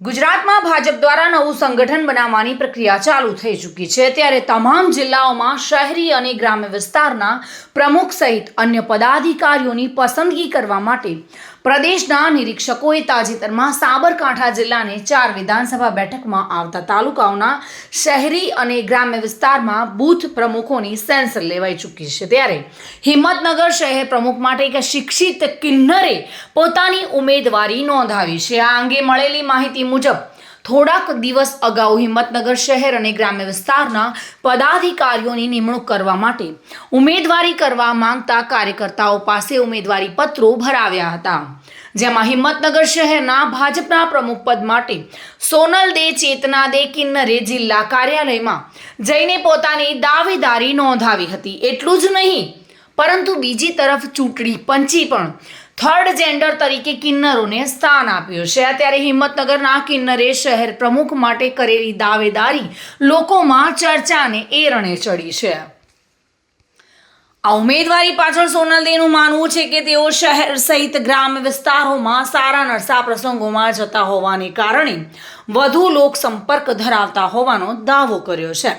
ગુજરાતમાં ભાજપ દ્વારા નવું સંગઠન બનાવવાની પ્રક્રિયા ચાલુ થઈ ચૂકી છે ત્યારે તમામ જિલ્લાઓમાં શહેરી અને ગ્રામ્ય વિસ્તારના પ્રમુખ સહિત અન્ય પદાધિકારીઓની પસંદગી કરવા માટે પ્રદેશના નિરીક્ષકોએ તાજેતરમાં સાબરકાંઠા જિલ્લાને 4 વિધાનસભા બેઠકમાં આવતા તાલુકાઓના શહેરી અને ગ્રામ્ય વિસ્તારમાં બૂથ પ્રમુખોની સેન્સર લેવાઈ ચૂકી છે ત્યારે હિંમતનગર શહેર પ્રમુખ માટે એક શિક્ષિત કિન્નરે પોતાની ઉમેદવારી નોંધાવી છે। આ અંગે મળેલી માહિતી મુજબ થોડાક દિવસ અગાઉ હિંમતનગર શહેર અને ગ્રામ્ય વિસ્તારના પદાધિકારીઓની નિમણૂક કરવા માટે ઉમેદવારી કરવા માંગતા કાર્યકર્તાઓ પાસે ઉમેદવારી પત્રો ભરાવ્યા હતા, જેમાં હિંમતનગર શહેરના ભાજપના પ્રમુખ પદ માટે સોનલ દે ચેતના દે કિન્નરે જિલ્લા કાર્યાલયમાં જઈને પોતાની દાવેદારી નોંધાવી હતી। એટલું જ નહીં પરંતુ બીજી તરફ ચૂંટણી પંચે પણ થર્ડ જેન્ડર તરીકે કિન્નરોને સ્થાન આપ્યું છે। ત્યારે હિંમતનગરના કિન્નરે શહેર પ્રમુખ માટે કરેલી દાવેદારી લોકોમાં ચર્ચાને એરણે ચડી છે। આ ઉમેદવારી પાછળ સોનલ દેનું માનવું છે કે તેઓ શહેર સહિત ગ્રામ્ય વિસ્તારોમાં સારા નરસા પ્રસંગોમાં જતા હોવાને કારણે વધુ લોક સંપર્ક ધરાવતા હોવાનો દાવો કર્યો છે।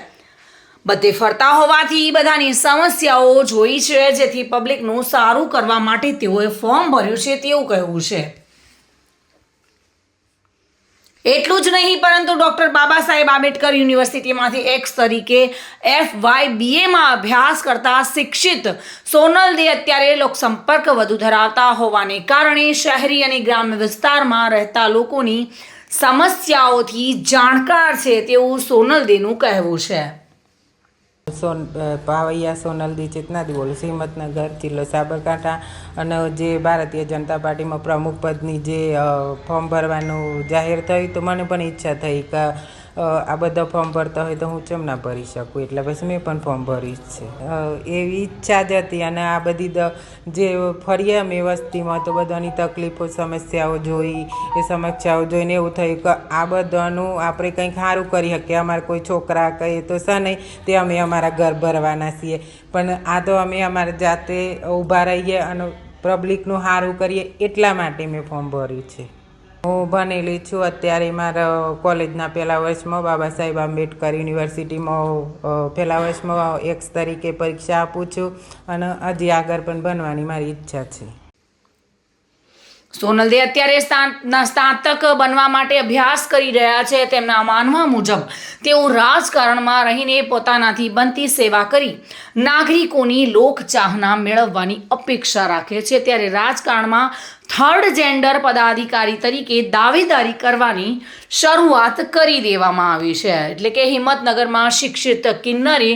બધે ફરતા હોવાથી બધાની સમસ્યાઓ જોઈ છે, જેથી પબ્લિકનું સારું કરવા માટે તેઓએ ફોર્મ ભર્યું છે તેવું કહેવું છે। એટલું જ નહીં પરંતુ ડોક્ટર બાબા સાહેબ આંબેડકર યુનિવર્સિટીમાંથી એક્સ તરીકે FYBAમાં અભ્યાસ કરતા શિક્ષિત સોનલ દે અત્યારે લોકસંપર્ક વધુ ધરાવતા હોવાને કારણે શહેરી અને ગ્રામ્ય વિસ્તારમાં રહેતા લોકોની સમસ્યાઓથી જાણકાર છે તેવું સોનલ દેનું કહેવું છે। પાવૈયા સોનલ દે ચેતના દે બોલું છું, હિંમતનગર જિલ્લો સાબરકાંઠા। અને જે ભારતીય જનતા પાર્ટીમાં પ્રમુખ પદની જે ફોર્મ ભરવાનું જાહેર થયું તો મને પણ ઈચ્છા થઈ કે આ બધા ફોર્મ ભરતા હોય તો હું કેમ ના ભરી શકું, એટલે પછી મેં પણ ફોર્મ ભર્યું છે। એવી ઈચ્છા જ હતી અને આ બધી જે ફર્યા મેં વસ્તીમાં તો બધાની તકલીફો સમસ્યાઓ જોઈ, એ સમસ્યાઓ જોઈને એવું થયું કે આ બધાનું આપણે કંઈક સારું કરી શકીએ। અમારે કોઈ છોકરા કહીએ તો છે નહીં તે અમે અમારા ઘર ભરવાના છીએ, પણ આ તો અમે અમારે જાતે ઊભા રહીએ અને પબ્લિકનું સારું કરીએ એટલા માટે મેં ફોર્મ ભર્યું છે। હું ભણેલી છું, અત્યારે મારા કોલેજના પહેલા વર્ષમાં બાબા સાહેબ આંબેડકર યુનિવર્સિટીમાં પહેલા વર્ષમાં એક્સ તરીકે પરીક્ષા આપું છું અને હજી આગળ પણ ભણવાની મારી ઈચ્છા છે। સોનલ દે અત્યારે સ્નાતક બનવા માટે અભ્યાસ કરી રહ્યા છે। તેમના માનવા મુજબ તેઓ રાજકારણમાં રહીને પોતાનાથી બનતી સેવા કરી નાગરિકોની લોકચાહના મેળવવાની અપેક્ષા રાખે છે। ત્યારે રાજકારણમાં થર્ડ જેન્ડર પદાધિકારી તરીકે દાવેદારી કરવાની શરૂઆત કરી દેવામાં આવી છે। એટલે કે હિંમતનગરમાં શિક્ષિત કિન્નરે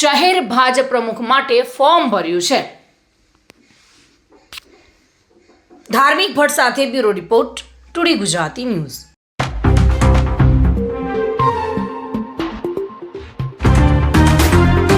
શહેર ભાજપ પ્રમુખ માટે ફોર્મ ભર્યું છે। ધાર્મિક ભટ્ટ સાથે bureau report, today Gujarati news.